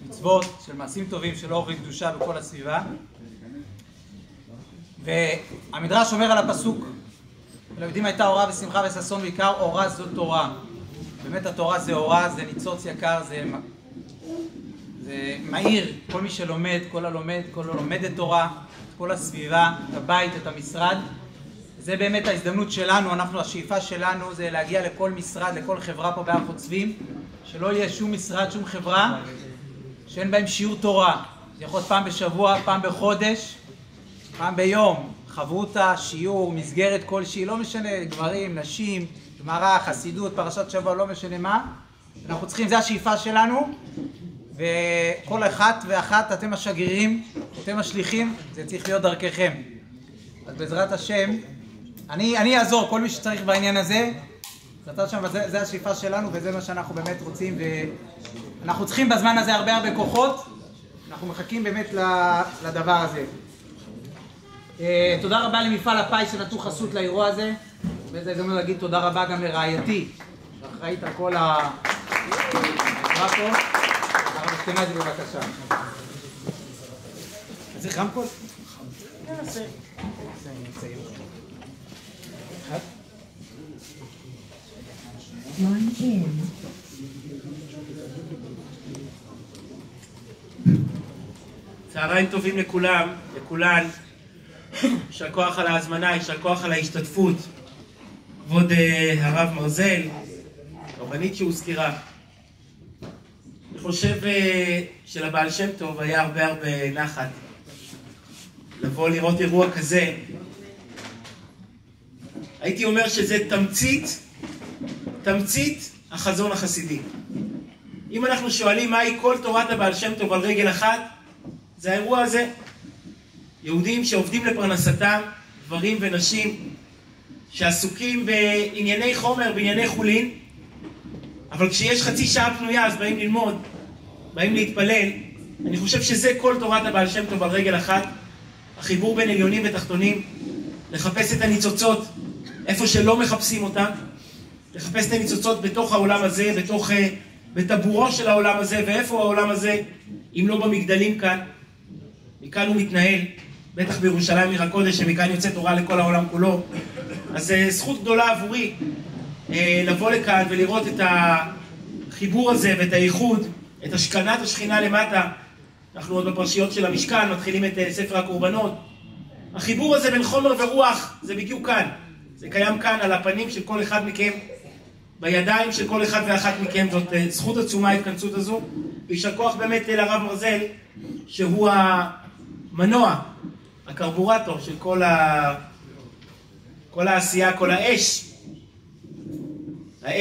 מצוות, של מעשים טובים, של אור וקדושה בכל הסביבה. והמדרש אומר על הפסוק, ליהודים הייתה אורה ושמחה וששון, ועיקר אורה זו תורה. באמת התורה זה אורה, זה ניצוץ יקר, זה מאיר, כל מי שלומד, כל הלומד, כל הלומדת תורה, כל הסביבה, את הבית, את המשרד. זה באמת ההזדמנות שלנו, השאיפה שלנו זה להגיע לכל משרד, לכל חברה פה בהר חוצבים, שלא יהיה שום משרד, שום חברה, שאין בהם שיעור תורה. זה יכול להיות פעם בשבוע, פעם בחודש, פעם ביום, חברותה, שיעור, מסגרת כלשהי, לא משנה, גברים, נשים, גמרא, חסידות, פרשת שבוע, לא משנה מה. אנחנו צריכים, זה השאיפה שלנו, וכל אחת ואחת, אתם השגרירים, אתם השליחים, זה צריך להיות דרככם. אז בעזרת השם, אני אעזור, כל מי שצריך בעניין הזה, זה השאיפה שלנו וזה מה שאנחנו באמת רוצים, ואנחנו צריכים בזמן הזה הרבה כוחות, אנחנו מחכים באמת לדבר הזה. תודה רבה למפעל הפיס שנתנו חסות לאירוע הזה, וזה גם להגיד תודה רבה גם לרעייתי, שאחראית על כל מה פה. הרב אשכנזי בבקשה. זה רמקול? נעשה. צהריים טובים לכולם, לכולן. יישר כוח על ההזמנה, יישר כוח על ההשתתפות. כבוד הרב מרזל, רבנית שהוזכרה. אני חושב שלבעל שם טוב היה הרבה נחת לבוא לראות אירוע כזה. הייתי אומר שזה תמצית החזון החסידי. אם אנחנו שואלים מהי כל תורת הבעל שם טוב על רגל אחת, זה האירוע הזה. יהודים שעובדים לפרנסתם, גברים ונשים, שעסוקים בענייני חומר, בענייני חולין, אבל כשיש חצי שעה פנויה אז באים ללמוד, באים להתפלל. אני חושב שזה כל תורת הבעל שם טוב על רגל אחת, החיבור בין עליונים ותחתונים, לחפש את הניצוצות איפה שלא מחפשים אותם, לחפש את הניצוצות בתוך העולם הזה, בטבורו של העולם הזה, ואיפה העולם הזה, אם לא במגדלים כאן. מכאן הוא מתנהל, בטח בירושלים עיר הקודש, שמכאן יוצא תורה לכל העולם כולו. אז זכות גדולה עבורי לבוא לכאן ולראות את החיבור הזה ואת הייחוד, את השכנת השכינה למטה. אנחנו עוד בפרשיות של המשכן, מתחילים את ספר הקורבנות. החיבור הזה בין חומר ורוח, זה בדיוק כאן. זה קיים כאן על הפנים של כל אחד מכם, בידיים של כל אחד ואחת מכם. זאת זכות עצומה ההתכנסות הזו. וישר כוח באמת לרב מרזל, שהוא המנוע, הקרבורטור של כל העשייה, כל האש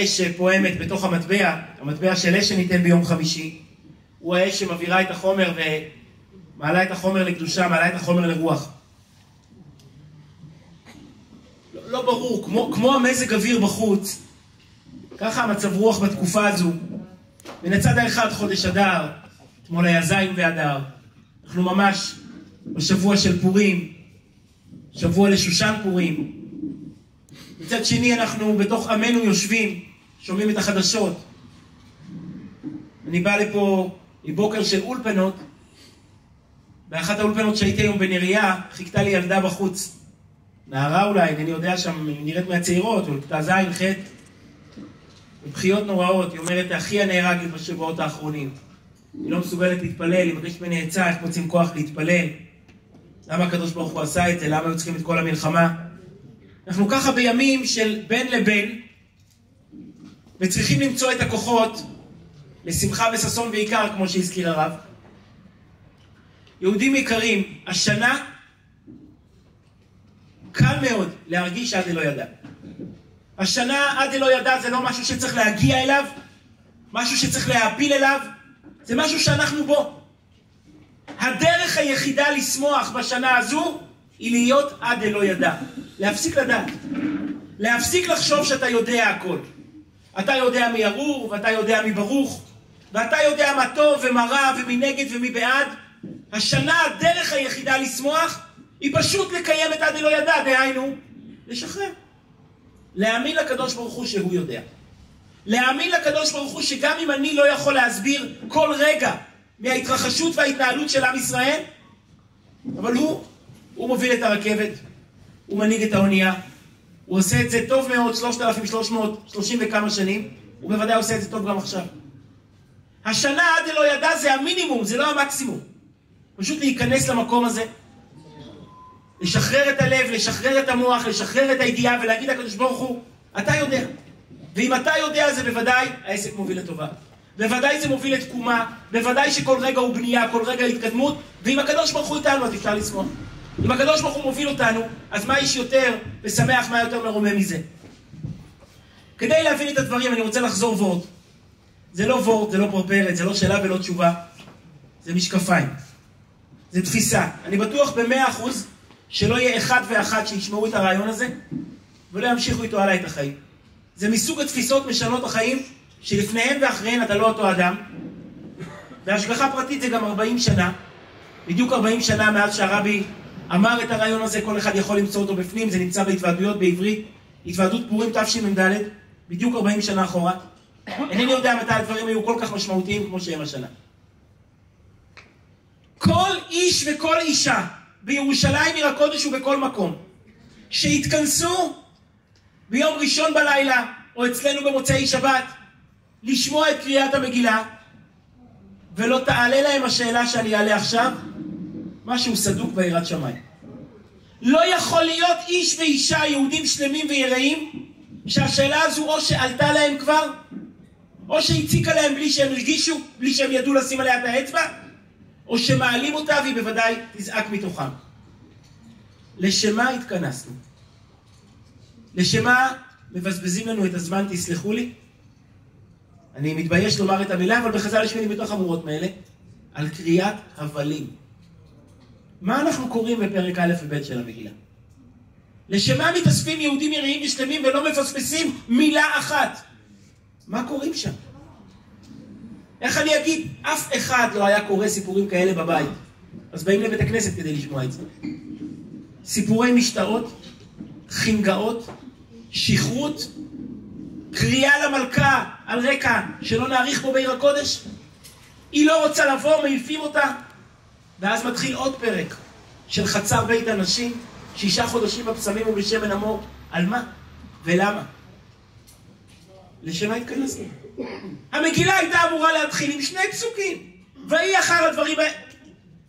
שפועמת בתוך המטבע של אש שניתן ביום חמישי, הוא האש שמעבירה את החומר ומעלה את החומר לקדושה, מעלה את החומר לרוח. לא ברור, כמו המזג אוויר בחוץ, ככה המצב רוח בתקופה הזו. מן הצד האחד חודש אדר, אתמול היה זין ואדר. אנחנו ממש בשבוע של פורים, שבוע לשושן פורים. מצד שני אנחנו בתוך עמנו יושבים, שומעים את החדשות. אני בא לפה מבוקר של אולפנות, באחת האולפנות שהייתי היום בנריה, חיכתה לי ילדה בחוץ. נערה אולי, אני יודע שם, נראית מהצעירות, או כתה זין, חטא. מבחיות נוראות, היא אומרת, אחי הנהרג בשבועות האחרונים. היא לא מסוגלת להתפלל, היא מבקשת ממני עצה, איך מוצאים כוח להתפלל. למה הקדוש ברוך הוא עשה את זה? למה היו צריכים את כל המלחמה? אנחנו ככה בימים של בין לבין, וצריכים למצוא את הכוחות לשמחה וששון ועיקר, כמו שהזכיר הרב. יהודים יקרים, השנה קל מאוד להרגיש עד לא ידע. השנה עד לא ידע זה לא משהו שצריך להגיע אליו, משהו שצריך להפיל אליו, זה משהו שאנחנו בו. הדרך היחידה לשמוח בשנה הזו היא להיות עד לא ידע. להפסיק לדעת. להפסיק לחשוב שאתה יודע הכל. אתה יודע מי ארור ואתה יודע מי ברוך, ואתה יודע מה טוב ומה רע ומי נגד ומי בעד. השנה הדרך היחידה לשמוח היא פשוט לקיים את עד לא ידע, דהיינו, לשחרר. להאמין לקדוש ברוך הוא שהוא יודע. להאמין לקדוש ברוך הוא שגם אם אני לא יכול להסביר כל רגע מההתרחשות וההתנהלות של עם ישראל, אבל הוא מוביל את הרכבת, הוא מנהיג את האונייה, הוא עושה את זה טוב מאוד, 3,330 וכמה שנים, הוא בוודאי עושה את זה טוב גם עכשיו. השנה עד אלו ידע זה המינימום, זה לא המקסימום. פשוט להיכנס למקום הזה, לשחרר את הלב, לשחרר את המוח, לשחרר את הידיעה ולהגיד לקדוש ברוך הוא, אתה יודע. ואם אתה יודע זה בוודאי העסק מוביל לטובה. בוודאי זה מוביל לתקומה, בוודאי שכל רגע הוא בנייה, כל רגע התקדמות, ואם הקדוש ברוך הוא איתנו אז אפשר לשמוח. אם הקדוש ברוך הוא מוביל אותנו, אז מה איש יותר ושמח, מה יותר מרומם מזה? כדי להבין את הדברים אני רוצה לחזור וורט. זה לא וורט, זה לא פרופרת, זה לא שאלה ולא תשובה, זה משקפיים. זה תפיסה. אני בטוח ב100% שלא יהיה אחד ואחת שישמעו את הרעיון הזה, ולא ימשיכו איתו הלאה את החיים. זה מסוג התפיסות משנות החיים, שלפניהן ואחריהן אתה לא אותו אדם. והשגחה פרטית זה גם 40 שנה. בדיוק 40 שנה מאז שהרבי אמר את הרעיון הזה, כל אחד יכול למצוא אותו בפנים, זה נמצא בהתוועדויות בעברית, התוועדות פורים תשמ"ד, בדיוק 40 שנה אחורה. אינני יודע מתי הדברים היו כל כך משמעותיים כמו שהם השנה. כל איש וכל אישה בירושלים עיר הקודש ובכל מקום שהתכנסו ביום ראשון בלילה או אצלנו במוצאי שבת לשמוע את קריאת המגילה ולא תעלה להם השאלה שאני אעלה עכשיו, משהו סדוק ביראת שמיים. לא יכול להיות איש ואישה יהודים שלמים ויראים שהשאלה הזו או שעלתה להם כבר או שהציקה להם בלי שהם הרגישו, בלי שהם ידעו לשים עליה את האצבע, או שמעלים אותה והיא בוודאי תזעק מתוכם. לשמה התכנסנו? לשמה מבזבזים לנו את הזמן, תסלחו לי? אני מתבייש לומר את המילה, אבל בחז"ל יש מילים יותר חמורות מאלה, על קריאת הבלים. מה אנחנו קוראים בפרק א' וב' של המגילה? לשמה מתאספים יהודים יראים ושלמים ולא מפספסים מילה אחת? מה קוראים שם? איך אני אגיד? אף אחד לא היה קורא סיפורים כאלה בבית. אז באים לבית הכנסת כדי לשמוע את זה. סיפורי משתאות, חינגאות, שכרות, קריאה למלכה על רקע שלא נאריך בו בעיר הקודש. היא לא רוצה לבוא, מעיפים אותה. ואז מתחיל עוד פרק של חצר בית הנשים, 6 חודשים בפסמים ובשמן המור. על מה? ולמה? לשמה התכנסנו. המגילה הייתה אמורה להתחיל עם 2 פסוקים. ויהי אחר הדברים,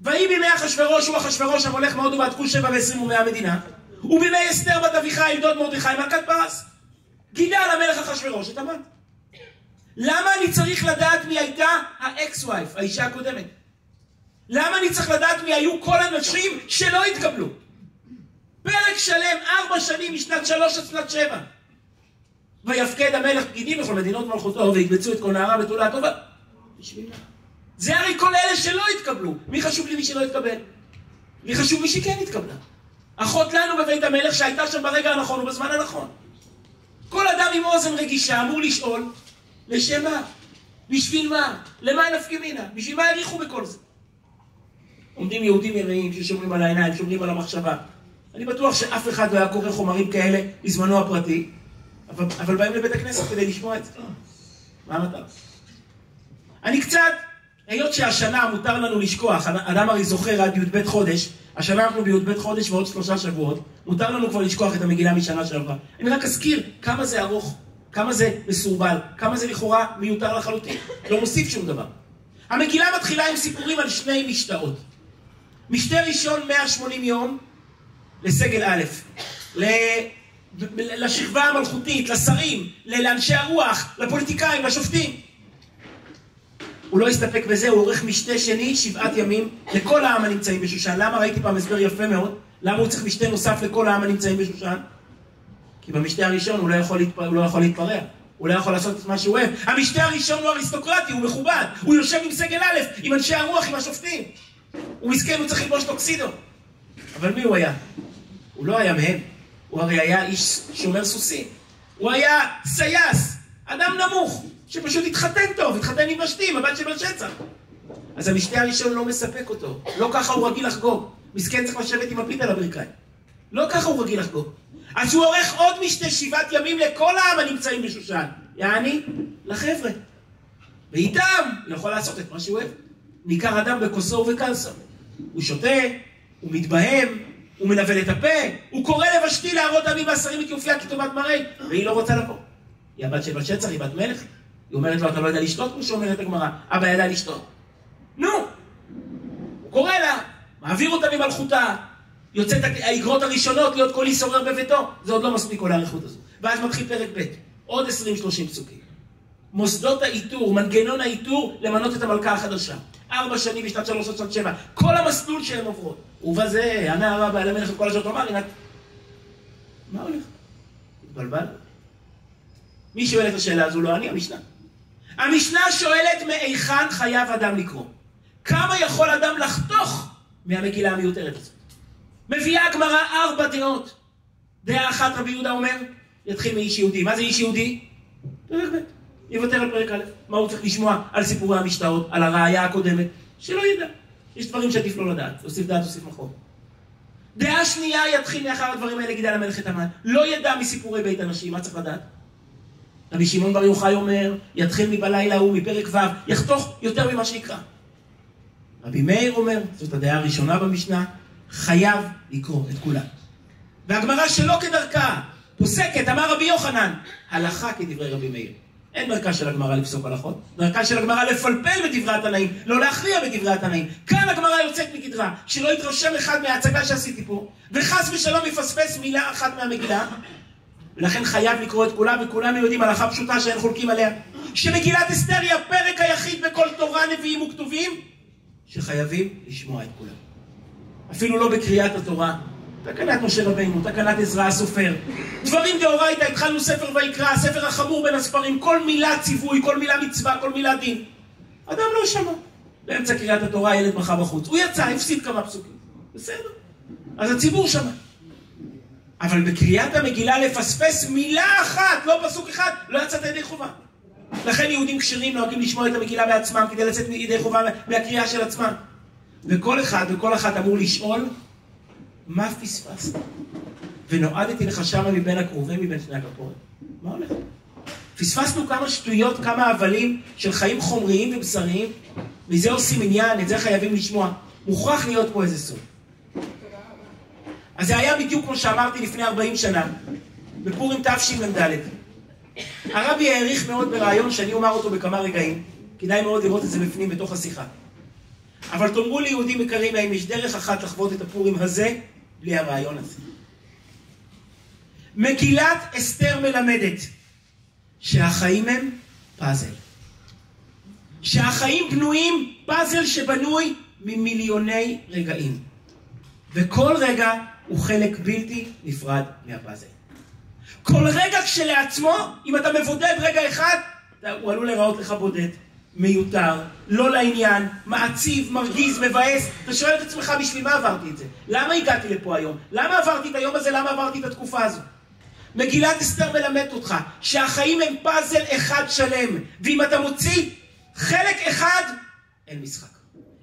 ויהי בימי אחשוורוש, הוא אחשוורוש המולך מהודו ועד כוש 7 ו20 ומאה מדינה, ובימי אסתר בת אביחיל דוד מרדכי מלכת פרס. גילה על המלך אחשוורוש את המן. למה אני צריך לדעת מי הייתה האקס-וייף, האישה הקודמת? למה אני צריך לדעת מי היו כל הנשים שלא התקבלו? פרק שלם 4 שנים משנת 3 עד שנת 7. ויפקד המלך פקידים בכל מדינות מלכותו ויקבצו את כל נערה בתולה הטובה. בשביל מה? זה הרי כל אלה שלא התקבלו. מי חשוב לי מי שלא התקבל? מי חשוב מי שכן התקבלה? אחות לנו בבית המלך שהייתה שם ברגע הנכון ובזמן הנכון. כל אדם עם אוזן רגישה אמור לשאול, לשם מה? בשביל מה? למה נפקא מינה? בשביל מה העריכו בכל זה? עומדים יהודים יראים ששומרים על העיניים, שומרים על המחשבה. אני בטוח שאף אחד לא היה קורא חומרים כאלה בזמנו הפרטי, אבל באים לבית הכנסת כדי לשמוע את זה. מה המטרה? אני קצת, היות שהשנה מותר לנו לשכוח, אדם הרי זוכר עד י"ב חודש, השנה אנחנו בי"ב חודש ועוד 3 שבועות, מותר לנו כבר לשכוח את המגילה משנה שעברה. אני רק אזכיר כמה זה ארוך, כמה זה מסורבל, כמה זה לכאורה מיותר לחלוטין, לא מוסיף שום דבר. המגילה מתחילה עם סיפורים על 2 משתאות. משתה ראשון 180 יום לסגל א', לשכבה המלכותית, לשרים, לאנשי הרוח, לפוליטיקאים, לשופטים. הוא לא הסתפק בזה, הוא עורך משתה שני 7 ימים לכל העם הנמצאים בשושן. למה? ראיתי פעם הסבר יפה מאוד. למה הוא צריך משתה נוסף לכל העם הנמצאים בשושן? כי במשתה הראשון הוא לא יכול להתפרע. הוא לא יכול לעשות את מה שהוא אוהב. המשתה הראשון הוא אריסטוקרטי, הוא מכובד. הוא יושב עם סגל א', עם אנשי הרוח, עם השופטים. הוא מסכן, הוא צריך ללבוש טוקסידו. אבל מי הוא היה? הוא לא היה מהם. הוא הרי היה איש שומר סוסים. הוא היה סייס, אדם נמוך, שפשוט התחתן טוב, התחתן עם ושתי, הבת של בלשצר. אז המשתה הראשון לא מספק אותו. לא ככה הוא רגיל לחגוג. מסכן צריך לשבת עם הפליט על הברכיים. לא ככה הוא רגיל לחגוג. אז הוא עורך עוד משתה 7 ימים לכל העם הנמצאים בשושן. יעני, לחבר'ה. ואיתם הוא יכול לעשות את מה שהוא אוהב. ניכר אדם בכוסו ובכלסו. הוא שותה, הוא מתבהם, הוא מנבל את הפה, הוא קורא לבשתי להראות עמי בשרים את יופייה כטובת מראי, והיא לא רוצה לבוא. היא הבת של בת שצר, היא בת מלך. היא אומרת לו, אתה לא יודע לשתות? כמו שאומרת הגמרא, אבא ידע לשתות. נו! הוא קורא לה, מעביר אותה ממלכותה, יוצאת האגרות הראשונות להיות כל יסורר בביתו. זה עוד לא מספיק כל האריכות הזו. ואז מתחיל פרק ב', עוד 20-30 פסוקים. מוסדות האיתור, מנגנון האיתור, למנות את המלכה החדשה. 4 שנים בשנת 307. כל המסלול שהן עוברות. ובזה, הנערה בעל המלך את כל השעות אומר, הנה, מה הולך? התבלבל? מי שואל את השאלה הזו? לא אני, המשנה. המשנה שואלת מאיכן חייב אדם לקרוא. כמה יכול אדם לחתוך מהמגילה המיותרת הזאת? מביאה הגמרא 4 דעות. דעה אחת רבי יהודה אומר, יתחיל מאיש יהודי. מה זה איש יהודי? פרק ב'. יוותר על פרק א'. מה הוא צריך לשמוע? על סיפורי המשתאות, על הראייה הקודמת. שלא ידע. יש דברים שעדיף לא לדעת. הוסיף דעת, הוסיף מחור. דעה שנייה יתחיל מאחר הדברים האלה גידל המלך את המן. לא ידע מסיפורי בית אנשים. מה צריך לדעת? רבי שמעון בר יוחאי אומר, יתחיל מבלילה הוא, מפרק ו', יחתוך יותר ממה שיקרא. רבי מאיר אומר, זאת הדעה הראשונה במשנה, חייב לקרוא את כולם. והגמרא שלא כדרכה, פוסקת, אמר רבי יוחנן, הלכה כדברי רבי מאיר. אין דרכה של הגמרא לפסוק הלכות, דרכה של הגמרא לפלפל בדברי התנאים, לא להכריע בדברי התנאים. כאן הגמרא יוצאת מגדרה, שלא יתרשם אחד מההצגה שעשיתי פה, וחס ושלום יפספס מילה אחת מהמגילה, ולכן חייב לקרוא את כולם, וכולנו יודעים הלכה פשוטה שאין חולקים עליה, שמגילת אסתר היא הפרק היחיד בכל תורה, נביאים וכתובים, שחייבים לשמוע את כולם. אפילו לא בקריאת התורה, תקנת משה רבינו, תקנת עזרא הסופר. דברים דאורייתא, התחלנו ספר ויקרא, הספר החמור בין הספרים, כל מילה ציווי, כל מילה מצווה, כל מילה דין. אדם לא שמע. באמצע קריאת התורה ילד בכה בחוץ. הוא יצא, הפסיד כמה פסוקים. בסדר. אז הציבור שמע. אבל בקריאת המגילה לפספס מילה אחת, לא פסוק אחד, לא יצאת ידי חובה. לכן יהודים כשרים נוהגים לשמוע את המגילה בעצמם, כדי לצאת ידי חובה מהקריאה של עצמם. וכל אחד וכל אחת אמור לשאול, מה פספסת? ונועדתי לך שמה מבין הקרובים, מבין שני הכפורים. מה הולך? פספסנו כמה שטויות, כמה הבלים של חיים חומריים ובשריים, מזה עושים עניין, את זה חייבים לשמוע. מוכרח להיות פה איזה סוד. אז זה היה בדיוק כמו שאמרתי לפני 40 שנה, בפורים תשל"ד. הרבי העריך מאוד ברעיון שאני אומר אותו בכמה רגעים, כדאי מאוד לראות את זה בפנים בתוך השיחה. אבל תאמרו לי יהודים יקרים, האם יש דרך אחת לחוות את הפורים הזה בלי הרעיון הזה? מגילת אסתר מלמדת שהחיים הם פאזל. שהחיים בנויים פאזל שבנוי ממיליוני רגעים. וכל רגע הוא חלק בלתי נפרד מהפאזל. כל רגע כשלעצמו, אם אתה מבודד רגע אחד, הוא עלול להיראות לך בודד, מיותר, לא לעניין, מעציב, מרגיז, מבאס. אתה שואל את עצמך, בשביל מה עברתי את זה? למה הגעתי לפה היום? למה עברתי את היום הזה? למה עברתי את התקופה הזו? מגילת אסתר מלמדת אותך שהחיים הם פאזל אחד שלם, ואם אתה מוציא חלק אחד, אין משחק.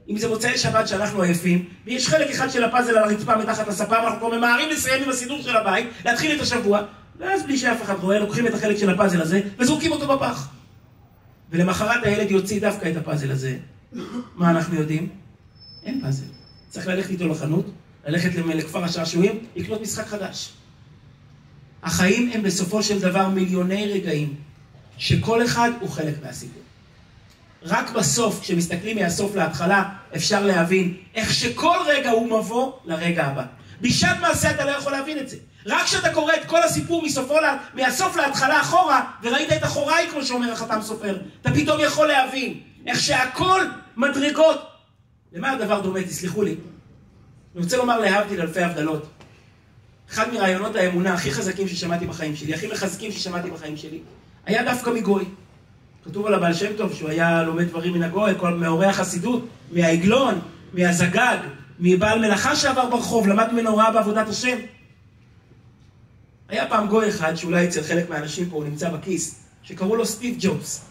אם זה מוצאי שבת שאנחנו עייפים, ויש חלק אחד של הפאזל על הרצפה מתחת לספה, ואנחנו כבר ממהרים לסיים עם הסידור של הבית, להתחיל את השבוע, ואז בלי שאף אחד רואה, לוקחים את החלק של הפאזל הזה, וזורקים אותו בפח. ולמחרת הילד יוציא דווקא את הפאזל הזה. מה אנחנו יודעים? אין פאזל. צריך ללכת איתו לחנות, ללכת לכפר השעשועים, לקנות משחק חדש. החיים הם בסופו של דבר מיליוני רגעים, שכל אחד הוא חלק מהסיפור. רק בסוף, כשמסתכלים מהסוף להתחלה, אפשר להבין איך שכל רגע הוא מבוא לרגע הבא. בשעת מעשה אתה לא יכול להבין את זה. רק כשאתה קורא את כל הסיפור מהסוף להתחלה אחורה, וראית את אחוריי, כמו שאומר החתם סופר, אתה פתאום יכול להבין איך שהכל מדרגות. למה הדבר דומה? תסלחו לי. אני רוצה לומר להבדיל אלפי הבדלות. אחד מרעיונות האמונה הכי חזקים ששמעתי בחיים שלי, הכי מחזקים ששמעתי בחיים שלי, היה דווקא מגוי. כתוב על הבעל שם טוב שהוא היה לומד דברים מן הגוי, מאורי החסידות, מהעגלון, מהזגג, מבעל מלאכה שעבר ברחוב, למד ממנו הוראה בעבודת השם. היה פעם גוי אחד, שאולי אצל חלק מהאנשים פה הוא נמצא בכיס, שקראו לו סטיב ג'ובס.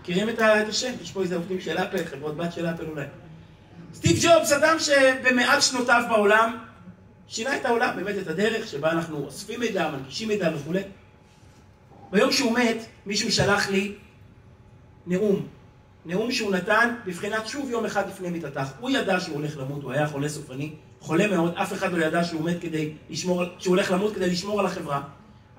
מכירים את השם? יש פה איזה עובדים של אפל, חברות בת של אפל אולי. סטיב ג'ובס, אדם שבמעט שנותיו בעולם, שינה את העולם, באמת את הדרך שבה אנחנו אוספים מידע, מנגישים מידע וכו'. ביום שהוא מת, מישהו שלח לי נאום נאום שהוא נתן בבחינת שוב יום אחד לפני מיתתך. הוא ידע שהוא הולך למות, הוא היה חולה סופני, חולה מאוד, אף אחד לא ידע שהוא הולך למות כדי לשמור על החברה.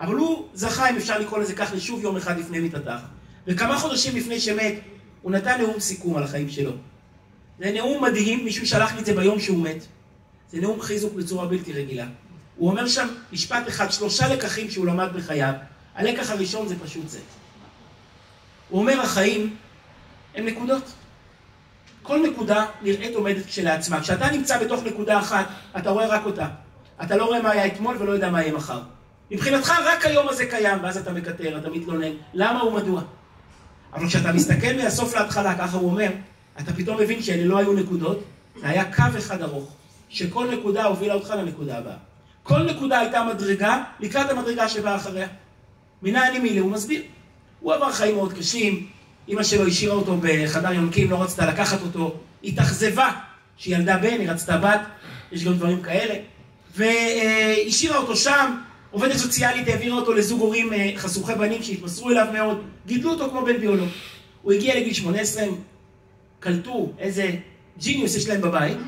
אבל הוא זכה, אם אפשר לקרוא לזה כך, לשוב יום אחד לפני מיתתך. וכמה חודשים לפני שמת, הוא נתן נאום סיכום על החיים שלו. זה נאום מדהים, מישהו שלח לי את זה ביום שהוא מת. זה נאום חיזוק בצורה בלתי רגילה. הוא אומר שם משפט אחד, 3 לקחים שהוא למד בחייו. הלקח הראשון זה פשוט זה. הוא אומר, החיים הם נקודות. כל נקודה נראית עומדת כשלעצמה. כשאתה נמצא בתוך נקודה אחת, אתה רואה רק אותה. אתה לא רואה מה היה אתמול ולא יודע מה יהיה מחר. מבחינתך רק היום הזה קיים, ואז אתה מקטר, אתה מתלונן. למה ומדוע? אבל כשאתה מסתכל מהסוף להתחלה, ככה הוא אומר, אתה פתאום מבין שאלה לא היו נקודות, זה היה קו אחד ארוך, שכל נקודה הובילה אותך לנקודה הבאה. כל נקודה הייתה מדרגה, לקראת המדרגה שבאה אחריה. מנין מילה, הוא מסביר. הוא עבר חיים מאוד קשים, אמא שלו השאירה אותו בחדר יונקים, לא רצתה לקחת אותו, היא תחזבה שהיא ילדה בן, היא רצתה בת, יש גם דברים כאלה, והשאירה אותו שם, עובדת סוציאלית העבירה אותו לזוג הורים חסוכי בנים שהתמסרו אליו מאוד, גידלו אותו כמו בן ביולוג. הוא הגיע לגיל 18, קלטו איזה ג'יניוס יש להם בבית,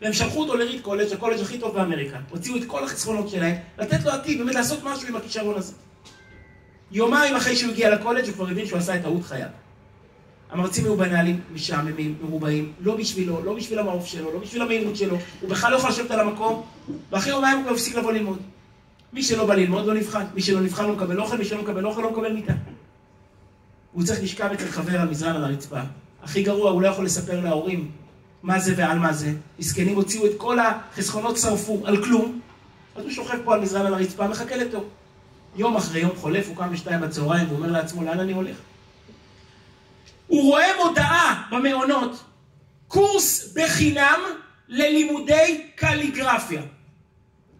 והם שלחו אותו לריד קולג', הקולג' הכי טוב באמריקה. הוציאו את כל החסכונות שלהם, לתת לו עתיד, באמת לעשות משהו עם הכישרון הזה. יומיים אחרי שהוא הגיע לקולג' הוא כבר הבין שהוא עשה את טעות חייו. המרצים היו בנהלים משעממים, מרובעים, לא בשבילו, לא בשביל המעוף שלו, לא בשביל המהירות שלו, הוא בכלל לא יכול לשבת על המקום, ואחרי יומיים הוא כבר הפסיק לבוא ללמוד. מי שלא בא ללמוד לא נבחן, מי שלא נבחן לא מקבל אוכל, מי שלא מקבל אוכל לא מקבל מיטה. הוא צריך לשכב אצל חבר על מזרן על הרצפה. הכי גרוע, הוא לא יכול לספר להורים מה זה ועל מה זה. מסכנים הוציאו את כל החסכונות, שרפו על כלום, אז הוא שוכב פה על מזרן על הרצפה, מחכה לתור. יום אחרי יום חולף, הוא קם ב2 בצהריים ואומר לעצמו, לאן אני הולך? הוא רואה מודעה במעונות, קורס בחינם ללימודי קליגרפיה.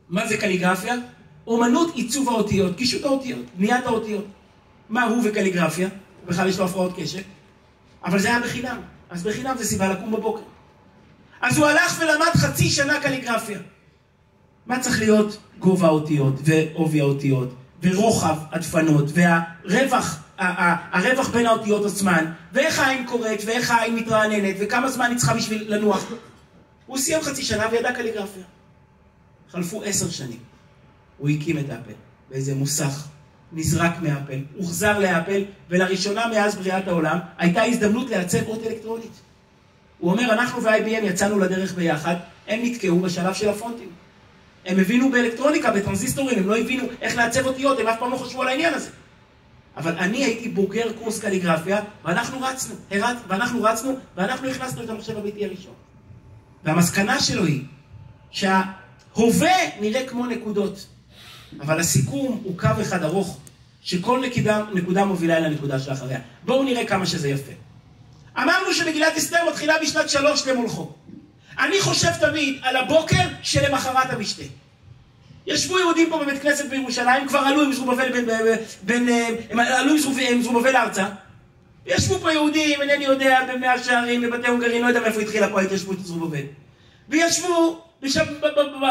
מה זה קליגרפיה? אומנות עיצוב האותיות, גישות האותיות, בניית האותיות. מה הוא וקליגרפיה? בכלל יש לו הפרעות קשב. אבל זה היה בחינם. אז בחינם זה סיבה לקום בבוקר. אז הוא הלך ולמד 0.5 שנה קליגרפיה. מה צריך להיות? גובה האותיות, ועובי האותיות, ורוחב הדפנות, והרווח בין האותיות עצמן, ואיך העין קוראת, ואיך העין מתרעננת, וכמה זמן היא צריכה בשביל לנוח. הוא סיים 0.5 שנה וידע קליגרפיה. חלפו 10 שנים. הוא הקים את אפל, באיזה מוסך, נזרק מאפל, הוחזר לאפל, ולראשונה מאז בריאת העולם, הייתה הזדמנות לעצב אות אלקטרונית. הוא אומר, אנחנו ו-IBM יצאנו לדרך ביחד, הם נתקעו בשלב של הפונטים. הם הבינו באלקטרוניקה, בטרנזיסטורים, הם לא הבינו איך לעצב אותיות, הם אף פעם לא חשבו על העניין הזה. אבל אני הייתי בוגר קורס קליגרפיה, ואנחנו רצנו, ואנחנו הכנסנו את המחשב הביתי הראשון. והמסקנה שלו היא, שההווה נראה כמו נקודות, אבל הסיכום הוא קו אחד ארוך, שכל נקודה מובילה אל הנקודה שאחריה. בואו נראה כמה שזה יפה. אמרנו שמגילת אסתר מתחילה בשנת 3 למולכו. אני חושב תמיד על הבוקר שלמחרת המשתה. ישבו יהודים פה בבית כנסת בירושלים, כבר עלו עם זרובבל ארצה. וישבו פה יהודים, אינני יודע, במאה שערים, בבתי הונגרים, לא יודע מאיפה התחילה פה ההתיישבות זרובבל. וישבו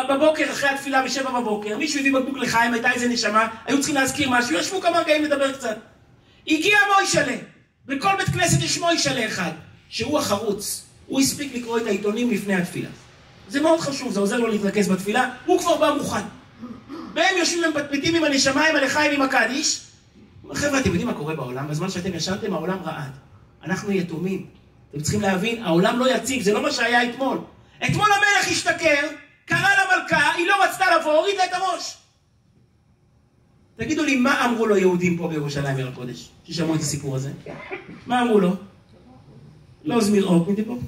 בבוקר, אחרי התפילה ב7 בבוקר, מישהו הביא בקבוק לחיים, הייתה איזה נשמה, היו צריכים להזכיר משהו, ישבו כמה רגעים לדבר קצת. הגיע מוישלה, בכל בית כנסת יש מוישלה אחד, שהוא החרוץ, הוא הספיק לקרוא את העיתונים לפני התפילה. זה מאוד חשוב, זה עוזר לו להתרכז בתפילה, הוא כבר בא מוכן. והם יושבים ומפטפטים עם הנשמה, עם הלחיים, עם הקדיש. חבר'ה, אתם יודעים מה קורה בעולם? בזמן שאתם ישנתם, העולם רעד. אנחנו יתומים. אתם צריכים להבין, העולם לא יציב, זה לא מה שהיה אתמול. אתמול המלך השתכר, קרא למלכה, היא לא רצתה לבוא, הוריד לה את הראש. תגידו לי, מה אמרו לו יהודים פה בירושלים עיר הקודש, ששמעו את הסיפור הזה? מה אמרו לו? לא זמיר אוק מדיבוקס.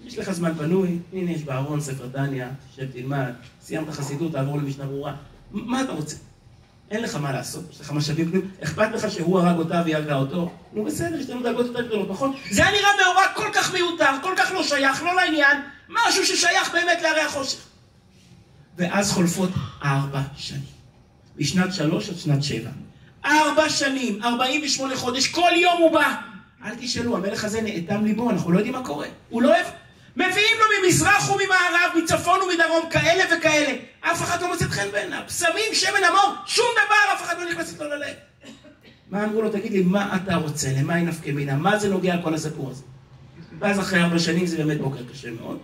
יש לך זמן פנוי, הנה יש בארון ספר דניה, שב תלמד, סיימת חסידות, תעבור למשנה ברורה. מה אתה רוצה? אין לך מה לעשות, יש לך משאבים כלום, אכפת לך שהוא הרג אותה והרגה אותו? נו בסדר, יש לנו דרגות יותר גדולות, נכון? זה היה נראה מאורע כל כך מיותר, כל כך לא שייך, לא לעניין, משהו ששייך באמת להרי החושך. ואז חולפות 4 שנים. בשנת 3 עד שנת 7. 4 שנים, 48 חודש, כל יום הוא בא. אל תשאלו, המלך הזה נאטם ליבו, אנחנו לא יודעים מה קורה. הוא לא אוהב. מביאים לו ממזרח וממערב, מצפון ומדרום, כאלה וכאלה. אף אחד לא מוצאת חן בעיניו. שמים שמן המור, שום דבר, אף אחד לא נכנסת לו ללב. מה אמרו לו? תגיד לי, מה אתה רוצה? למה היא נפקא מינה? מה זה נוגע על כל הסיפור הזה? ואז אחרי 4 שנים זה באמת בוקר קשה מאוד.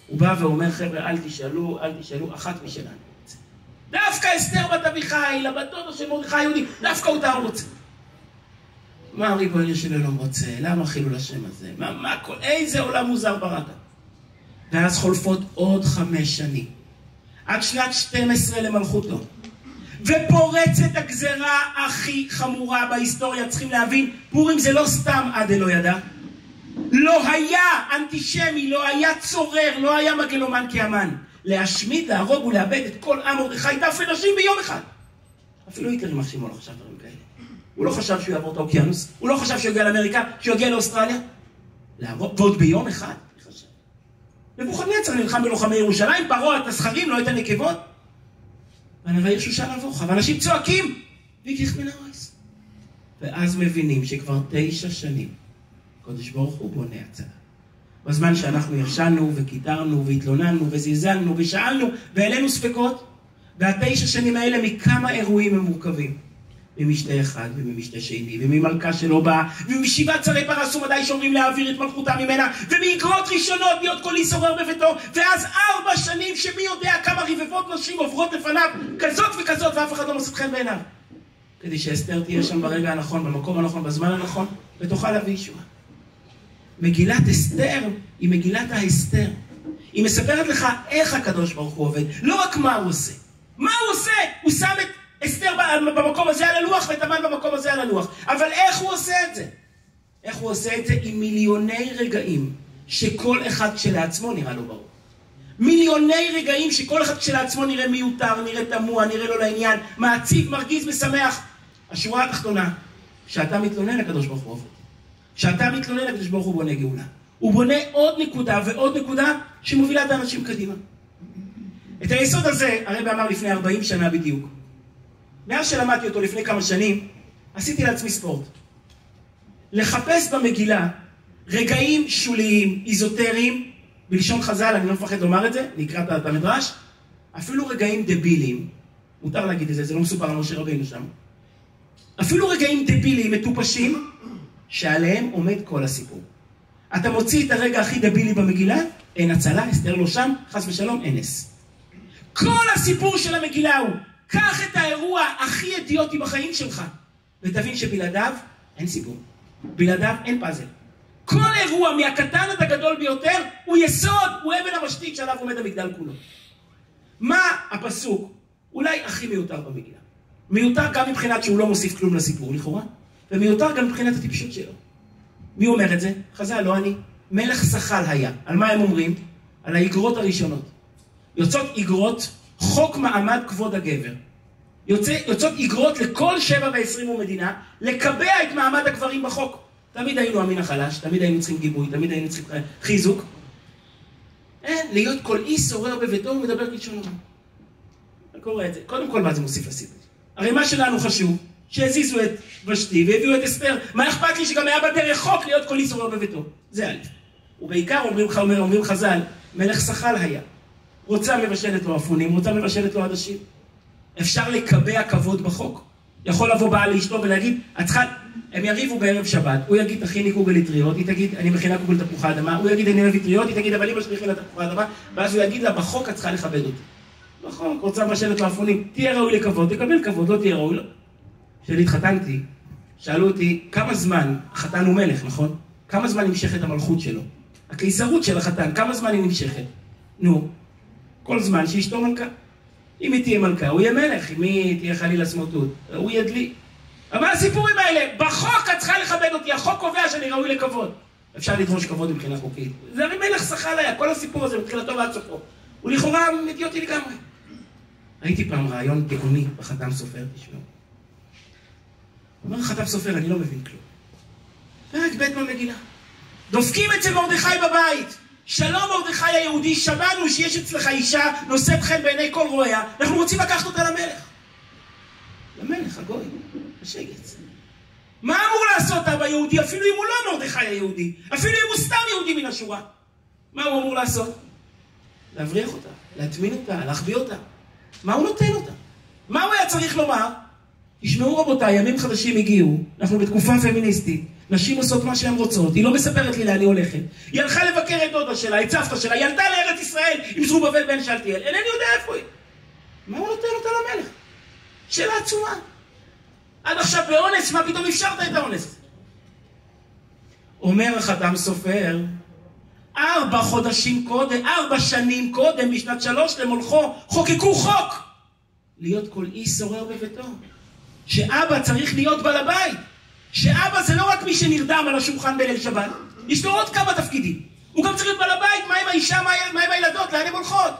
הוא בא ואומר, חבר'ה, אל תשאלו, אחת משלנו רוצה. דווקא אסתר בת אביחיל, לבת דודה של מרדכי היהודי, דווקא אותה הוא רוצה. מה הריבונו של עולם רוצה? למה חילול השם הזה? איזה עולם מוזר בראת? ואז חולפות עוד 5 שנים. עד שנת 12 למלכותו. ופורצת הגזרה הכי חמורה בהיסטוריה. צריכים להבין, פורים זה לא סתם עד אלו ידע. לא היה אנטישמי, לא היה צורר, לא היה מגלומן כאמן. להשמיד, להרוג ולאבד את כל עם מרדכי טף ונשים ביום אחד. אפילו היטלר יימח שמו לא חשב דברים כאלה. הוא לא חשב שהוא יעבור את האוקיינוס, הוא לא חשב שהוא יגיע לאמריקה, שהוא יגיע לאוסטרליה. ועוד ביום אחד, חשב. נבוכדנצר נלחם בלוחמי ירושלים, פרעה את הזכרים, לא את הנקבות. והנביא שושן נבוך, ואנשים צועקים, והגיח מן הארץ. ואז מבינים שכבר 9 שנים, הקדוש ברוך הוא בונה הצלה. בזמן שאנחנו ישנו וקיטרנו והתלוננו וזלזלנו ושאלנו והעלינו ספקות, וה9 שנים האלה מכמה אירועים הם מורכבים. ממשתה אחד וממשתה שני, וממלכה שלא באה, ומשיבת שרי פרס ומדי שאומרים להעביר את מלכותה ממנה, ומאגרות ראשונות להיות כל ישורר בביתו, ואז 4 שנים שמי יודע כמה רבבות נשים עוברות לפניו, כזאת וכזאת, ואף אחד לא מוצא חן בעיניו. כדי שאסתר תהיה שם ברגע הנכון, במקום הנכון, בזמן הנכון, ותוכל להביא ישועה. מגילת אסתר היא מגילת ההסתר. היא מספרת לך איך הקדוש ברוך הוא עובד, לא רק מה הוא עושה. מה הוא עושה? הוא שם את אסתר במקום הזה על הלוח ואת המן במקום הזה על הלוח. אבל איך הוא עושה את זה? איך הוא עושה את זה? עם מיליוני רגעים שכל אחד כשלעצמו נראה לו ברור. מיליוני רגעים שכל אחד כשלעצמו נראה מיותר, נראה תמוה, נראה לו לעניין, מעציב, מרגיז ושמח. השורה התחתונה, כשאתה מתלונן הקדוש ברוך הוא עובד. כשאתה מתלונן הקדוש ברוך הוא בונה גאולה. הוא בונה עוד נקודה ועוד נקודה שמובילה את האנשים קדימה. את היסוד הזה הרב אמר לפני 40 שנה בדיוק. מאז שלמדתי אותו לפני כמה שנים, עשיתי לעצמי ספורט. לחפש במגילה רגעים שוליים, איזוטריים, בלשון חז"ל, אני לא מפחד לומר את זה, נקרא את המדרש, אפילו רגעים דביליים, מותר להגיד את זה, זה לא מסופר על משה רבינו שם, אפילו רגעים דביליים, מטופשים, שעליהם עומד כל הסיפור. אתה מוציא את הרגע הכי דבילי במגילה, אין הצלה, אסתר לא שם, חס ושלום, אין נס. כל הסיפור של המגילה הוא, קח את האירוע הכי אידיוטי בחיים שלך, ותבין שבלעדיו אין סיפור. בלעדיו אין פאזל. כל אירוע מהקטן עד הגדול ביותר הוא יסוד, הוא אבן המשתית שעליו עומד המגדל כולו. מה הפסוק אולי הכי מיותר במגילה? מיותר גם מבחינת שהוא לא מוסיף כלום לסיפור לכאורה, ומיותר גם מבחינת הטיפשות שלו. מי אומר את זה? חז"ל, לא אני. מלך שחל היה. על מה הם אומרים? על האגרות הראשונות. יוצאות אגרות חוק מעמד כבוד הגבר. יוצאות אגרות לכל 7 ו20 ומדינה לקבע את מעמד הגברים בחוק. תמיד היינו המין החלש, תמיד היינו צריכים גיבוי, תמיד היינו צריכים חיזוק. להיות כל איש שורר בביתו ומדבר כלשון הרע. אני קורא את זה. קודם כל מה זה מוסיף לסיפור? הרי מה שלנו חשוב, שהזיזו את ושתי והביאו את אסתר. מה אכפת לי שגם היה בדרך חוק להיות כל איש שורר בביתו? זה א'. ובעיקר אומרים חז"ל, מלך שחל היה. רוצה מבשלת לו אפונים, רוצה מבשלת לו עדשים. אפשר לקבע כבוד בחוק. יכול לבוא בעל לאשתו ולהגיד, הם יריבו בערב שבת, הוא יגיד, תכיני קוגל לטריות, היא תגיד, אני מכינה קוגל תפוחי אדמה, הוא יגיד, אני אוהב לטריות, היא תגיד, אבל אמא שלי הכינה תפוחי אדמה, ואז הוא יגיד לה, בחוק את צריכה לכבד אותי. נכון, רוצה מבשלת לו אפונים, תהיה ראוי לכבוד, תקבל כבוד, לא תהיה ראוי, לא. כשאני התחתנתי, שאלו אותי, כמה זמן, החתן הוא מלך, נכון? כמה זמן נמשכת המלכות שלו? הקיסרות של החתן, כמה זמן היא נמשכת? נו, כל זמן שאשתו מלכה. אם היא תהיה מלכה, הוא יהיה מלך. אם היא תהיה חלילה סמרטוט, הוא ידלי. אבל הסיפורים האלה, בחוק את צריכה לכבד אותי, החוק קובע שאני ראוי לכבוד. אפשר לדרוש כבוד מבחינה חוקית. זה הרי מלך שחל היה, כל הסיפור הזה, מתחילתו ועד סופו. הוא לכאורה אידיוטי לגמרי. ראיתי פעם רעיון גאוני בחתם סופר, תשמעו. הוא אומר, חתם סופר, אני לא מבין כלום. פרק ב' במגילה. דופקים אצל מרדכי בבית. שלום מרדכי היהודי, שמענו שיש אצלך אישה נושאת חן בעיני כל רואיה, אנחנו רוצים לקחת אותה למלך. למלך, הגוי, השגץ. מה אמור לעשות אבא יהודי, אפילו אם הוא לא מרדכי היהודי, אפילו אם הוא סתם יהודי מן השורה? מה הוא אמור לעשות? להבריח אותה, להטמין אותה, להחביא אותה. מה הוא נותן אותה? מה הוא היה צריך לומר? תשמעו רבותיי, ימים חדשים הגיעו, אנחנו בתקופה פמיניסטית, נשים עושות מה שהן רוצות, היא לא מספרת לי לאן היא הולכת. היא הלכה לבקר את דודה שלה, את סבתא שלה, היא עלתה לארץ ישראל עם זרובבל בן שאלתיאל, אינני יודע איפה היא. מה הוא נותן אותה למלך? שאלה עצומה. עד עכשיו באונס, מה פתאום אפשרת את האונס? אומר החתם סופר, 4 חודשים קודם, 4 שנים קודם, משנת 3 למולכו, חוקקו חוק להיות כל איש שורר בביתו. שאבא צריך להיות בעל הבית. שאבא זה לא רק מי שנרדם על השולחן בליל שבת, יש לו עוד כמה תפקידים. הוא גם צריך להיות בעל הבית, מה עם האישה, מה עם הילדות, לאן הן הולכות?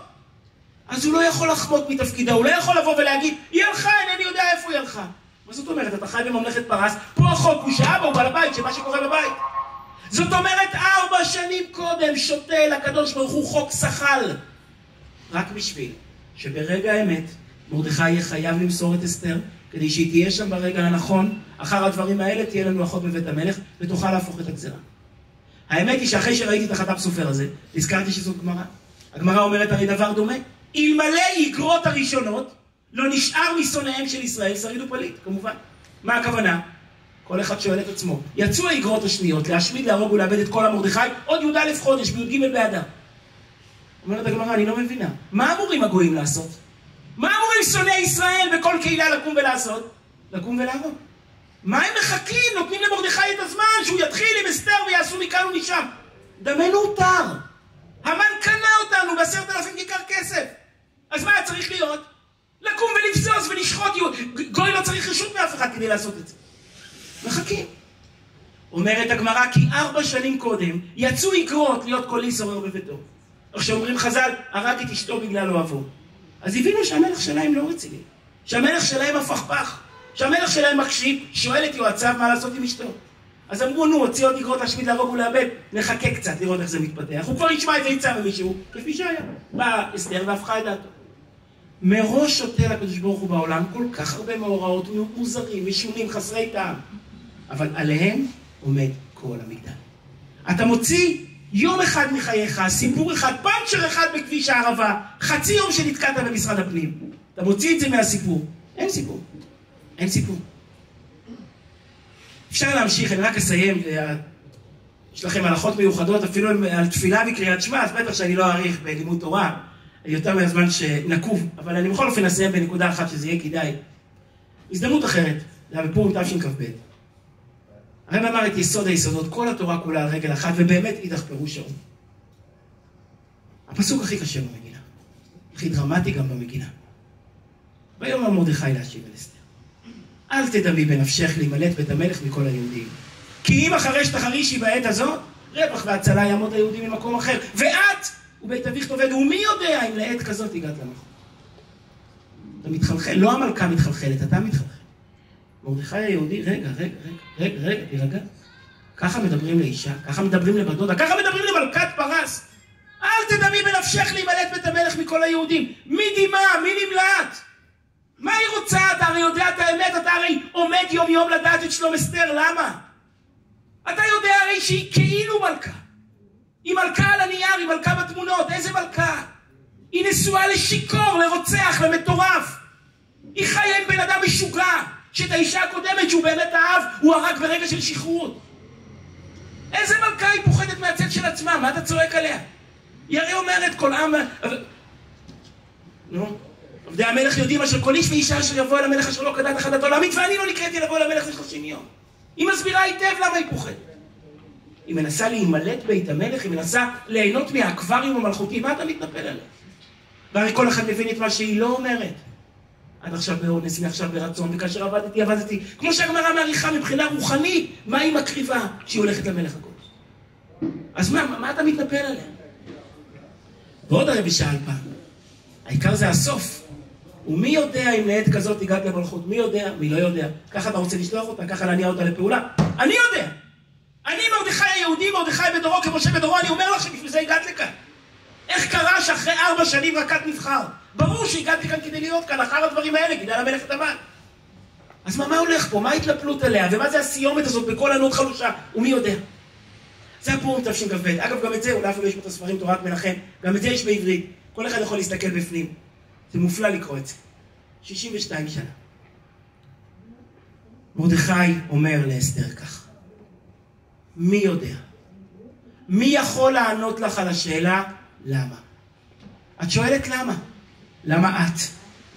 אז הוא לא יכול לחמוק מתפקידה, הוא לא יכול לבוא ולהגיד, היא הלכה, אינני יודע איפה היא הלכה. מה זאת אומרת? אתה חי בממלכת פרס, פה החוק הוא שאבא הוא בעל הבית, שמה שקורה בבית. זאת אומרת, 4 שנים קודם שותה לקדוש ברוך הוא חוק שחל. רק בשביל שברגע האמת, מרדכי יהיה חייב למסור את אסתר, כדי שהיא תהיה שם ברגע הנכון, אחר הדברים האלה תהיה לנו אחות בבית המלך, ותוכל להפוך את הגזרה. האמת היא שאחרי שראיתי את החתם סופר הזה, הזכרתי שזאת גמרא. הגמרא אומרת הרי דבר דומה. אלמלא איגרות הראשונות, לא נשאר משונאיהם של ישראל שריד ופליט, כמובן. מה הכוונה? כל אחד שואל את עצמו. יצאו האיגרות השניות להשמיד, להרוג ולאבד את כל המרדכי, עוד י"א חודש, בי"ג באדר. אומרת הגמרא, אני לא מבינה. מה אמורים הגויים לעשות? מה אמורים שונאי ישראל בכל קהילה לקום ולעשות? לקום ולהרוג. מה הם מחכים? נותנים למרדכי את הזמן שהוא יתחיל עם אסתר ויעשו מכאן ומשם. דמנו הותר. המן קנה אותנו ב10,000 כיכר כסף. אז מה היה צריך להיות? לקום ולבזוז ולשחוט. גוי לא צריך רשות מאף אחד כדי לעשות את זה. מחכים. אומרת הגמרא כי 4 שנים קודם יצאו איגרות להיות כל איש שורר בביתו. עכשיו אומרים חז"ל, הרג את אשתו בגלל אוהבו. אז הבינו שהמלך שלהם לא רציני. שהמלך שלהם הפכפך. שהמלך שלהם מקשיב, שואל את יועציו מה לעשות עם אשתו. אז אמרו, נו, הוציא עוד איגרות להשמיד, להרוג ולאבד, נחכה קצת לראות איך זה מתפתח. הוא כבר ישמע את זה יצא ממישהו, כפי שהיה. בא אסתר והפכה את דעתו. מראש שותה לקדוש ברוך הוא בעולם כל כך הרבה מאורעות מוזרים, משונים, חסרי טעם. אבל עליהם עומד כל המגדל. אתה מוציא יום אחד מחייך, סיפור אחד, פנצ'ר אחד בכביש הערבה, חצי יום שנתקעת במשרד הפנים. אתה מוציא את זה מהסיפור. אין סיפור. אין סיפור. אפשר להמשיך, אני רק אסיים, יש לכם הלכות מיוחדות, אפילו על תפילה וקריאת שמע, אז בטח שאני לא אאריך בלימוד תורה, יותר מהזמן שנקוב, אבל אני בכל אופן אסיים בנקודה אחת שזה יהיה כדאי. הזדמנות אחרת, זה היה בפורים תשכ"ב. הרב אמר את יסוד היסודות, כל התורה כולה על רגל אחת, ובאמת אידך פירוש האום. הפסוק הכי קשה במגילה, הכי דרמטי גם במגילה. ויאמר מרדכי להשיב אל אסתר. אל תדמי בנפשך להימלט בית המלך מכל היהודים. כי אם אחרי שתחרישי בעת הזאת, רווח והצלה יעמוד היהודים ממקום אחר. ואת ובית אביך תאבד, ומי יודע אם לעת כזאת הגעת למקום. אתה מתחלחל, לא המלכה מתחלחלת, אתה מתחלחל. מרדכי היהודי, רגע, תירגע. ככה מדברים לאישה, ככה מדברים לבת דודה, ככה מדברים למלכת פרס. אל תדמי בנפשך להימלט בית המלך מכל היהודים. מי דימה? מי נמלט? מה היא רוצה? אתה הרי יודע את האמת, אתה הרי עומד יום יום לדעת את שלום אסתר, למה? אתה יודע הרי שהיא כאילו מלכה. היא מלכה על הנייר, היא מלכה בתמונות, איזה מלכה? היא נשואה לשיקור, לרוצח, למטורף. היא חיה עם בן אדם משוגע, שאת האישה הקודמת שהוא באמת אהב, הוא הרג ברגע של שחרור. איזה מלכה היא פוחדת מהצל של עצמה? מה אתה צועק עליה? היא הרי אומרת כל עם... נו, עובדי המלך יודעים אשר כל איש ואישה אשר יבוא אל המלך אשר לא כדת אחת עולמית, ואני לא נקראתי לבוא אל המלך זה 30 יום. היא מסבירה היטב למה היא פוחדת. היא מנסה להימלט בית המלך, היא מנסה ליהנות מהאקווריום המלכותי, מה אתה מתנפל עליה? והרי כל אחד מבין את מה שהיא לא אומרת. עד עכשיו באונס, מעכשיו ברצון, וכאשר עבדתי. כמו שהגמרא מעריכה מבחינה רוחנית, מה היא מקריבה כשהיא הולכת למלך הקודש? אז מה אתה מתנפל עליה? ועוד הרבי שאל פעם, העיקר זה הסוף. ומי יודע אם לעת כזאת הגעת למלכות? מי יודע? מי לא יודע? ככה אתה רוצה לשלוח אותה? ככה להניע אותה לפעולה? אני יודע! אני מרדכי היהודי, מרדכי בדורו, כמשה בדורו, אני אומר לך שבשביל זה הגעת לכאן. איך קרה שאחרי 4 שנים רק את נבחר? ברור שהגעתי כאן כדי להיות כאן, אחר הדברים האלה, כדי למלך את המן. אז מה הולך פה? מה ההתלפלות עליה? ומה זה הסיומת הזאת בכל ענות חלושה? ומי יודע? זה הפורים תשכ"ב. אגב, גם את זה, אולי אפילו יש פה את הספרים תורת מנחם, גם את זה יש בעברית. כל אחד יכול להסתכל בפנים. זה מופלא לקרוא את זה. 62 שנה. מרדכי אומר לאסתר כך, מי יודע? מי יכול לענות לך על השאלה למה? את שואלת למה? למה את?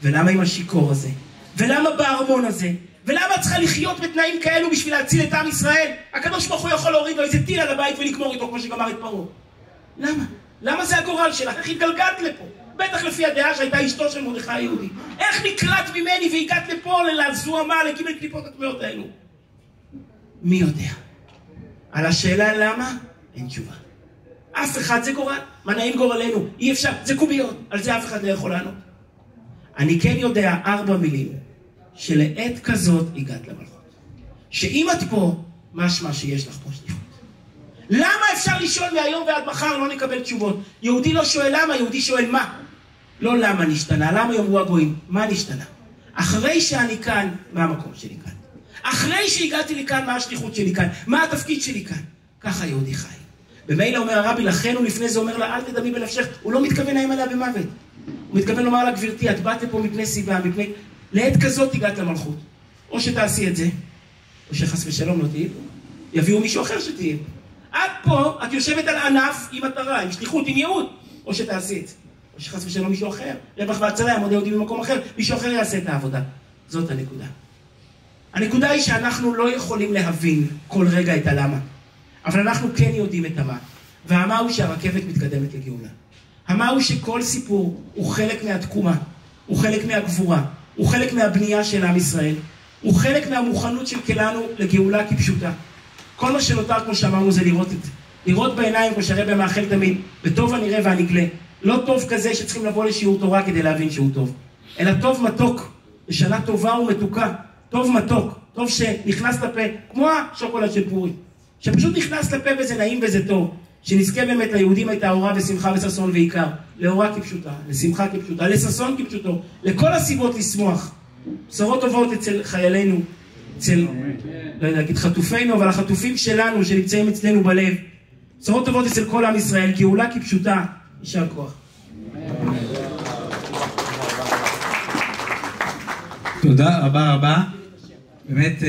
ולמה עם השיקור הזה? ולמה בארמון הזה? ולמה את צריכה לחיות בתנאים כאלו בשביל להציל את עם ישראל? הקדוש ברוך הוא יכול להוריד לו איזה טיל על הבית ולגמור איתו כמו שגמר את פרעה. למה? למה זה הגורל שלך? איך התגלגלת לפה? בטח לפי הדעה שהייתה אשתו של מרדכי היהודי. איך נקראת ממני והגעת לפה לזוהמה, לקיבל קליפות הטמאות האלו? מי יודע? על השאלה למה? אין תשובה. אף אחד, זה גורל. מה נעים גורלנו? אי אפשר, זה קוביות. על זה אף אחד לא יכול לענות. אני כן יודע 4 מילים שלעת כזאת הגעת למלכות. שאם את פה, משמע שיש לך פה שליחות. למה אפשר לשאול מהיום ועד מחר לא נקבל תשובות? יהודי לא שואל למה, יהודי שואל מה. לא למה נשתנה, למה יאמרו הגויים, מה נשתנה? אחרי שאני כאן, מה המקום שלי כאן? אחרי שהגעתי לי כאן, מה השליחות שלי כאן? מה התפקיד שלי כאן? ככה יהודי חי. במילא אומר הרבי, לכן הוא לפני זה אומר לה, אל תדמי בנפשך, הוא לא מתכוון להם עליה במוות. הוא מתכוון לומר לה, גברתי, את באת לפה מפני סיבה, מפני... לעת כזאת הגעת למלכות. או שתעשי את זה, או שחס ושלום לא תהיה, יביאו מישהו אחר שתהיה. את פה, את יושבת על ענף עם מטרה, עם שליחות, עם ייעוד, או שתעשי את זה. או שחס ושלום מישהו אחר, רווח והצלה, יעמוד יהודי במקום אחר, מישהו אחר יעשה את העבודה. זאת הנקודה. הנקודה היא שאנחנו לא יכולים להבין כל רגע את הלמה, אבל אנחנו כן יודעים את המה. והמה הוא שהרכבת מתקדמת לגאולה. המה הוא שכל סיפור הוא חלק מהתקומה, הוא חלק מהגבורה, הוא חלק מהבנייה של עם ישראל, הוא חלק מהמוכנות של כולנו לגאולה כפשוטה. כל מה שנותר, כמו שאמרנו, זה לראות את זה. לראות בעיניים, כמו שהרבי מאחל תמיד, בטוב הנראה והנגלה. לא טוב כזה שצריכים לבוא לשיעור תורה כדי להבין שהוא טוב, אלא טוב מתוק, בשנה טובה ומתוקה, טוב מתוק, טוב שנכנס לפה, כמו השוקולד של פורים, שפשוט נכנס לפה וזה נעים וזה טוב, שנזכה באמת ליהודים הייתה אורה ושמחה וששון ועיקר, לאורה כפשוטה, לשמחה כפשוטה, לששון כפשוטו, לכל הסיבות לשמוח. בשורות טובות אצל חיילינו, אצל, לא יודע, להגיד חטופינו, אבל החטופים שלנו שנמצאים אצלנו בלב. בשורות טובות אצל כל עם ישראל, גאולה כפשוטה. יישר כוח. תודה רבה רבה. באמת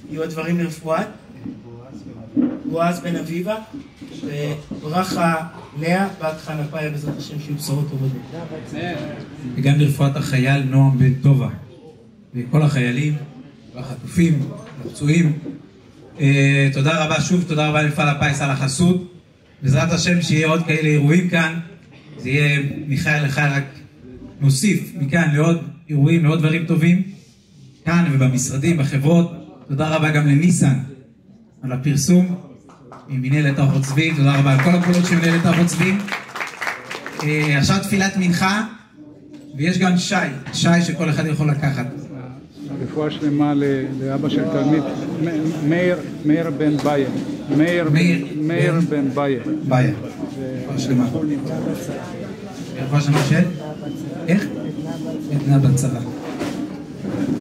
יהיו הדברים לרפואת בועז בן אביבה וברכה לאה בת חנה פאיה, בעזרת השם שיהיו בשורות טובות. וגם לרפואת החייל נועם בן טובה וכל החיילים והחטופים והפצועים. תודה רבה שוב, תודה רבה למפעל הפיס על החסות. בעזרת השם שיהיה עוד כאלה אירועים כאן, זה יהיה מיכאל לך רק נוסיף מכאן לעוד אירועים, לעוד דברים טובים כאן ובמשרדים, בחברות. תודה רבה גם לניסן על הפרסום ממנהלת ארוחות צבי, תודה רבה על כל הפעולות של מנהלת ארוחות צבי. עכשיו תפילת מנחה, ויש גם שי שכל אחד יכול לקחת. רפואה שלמה לאבא של תלמיד, מאיר בן בייר. מאיר בן בייר. בייר. רפואה שלמה. רפואה שלמה של? איך? עדנה בצרה.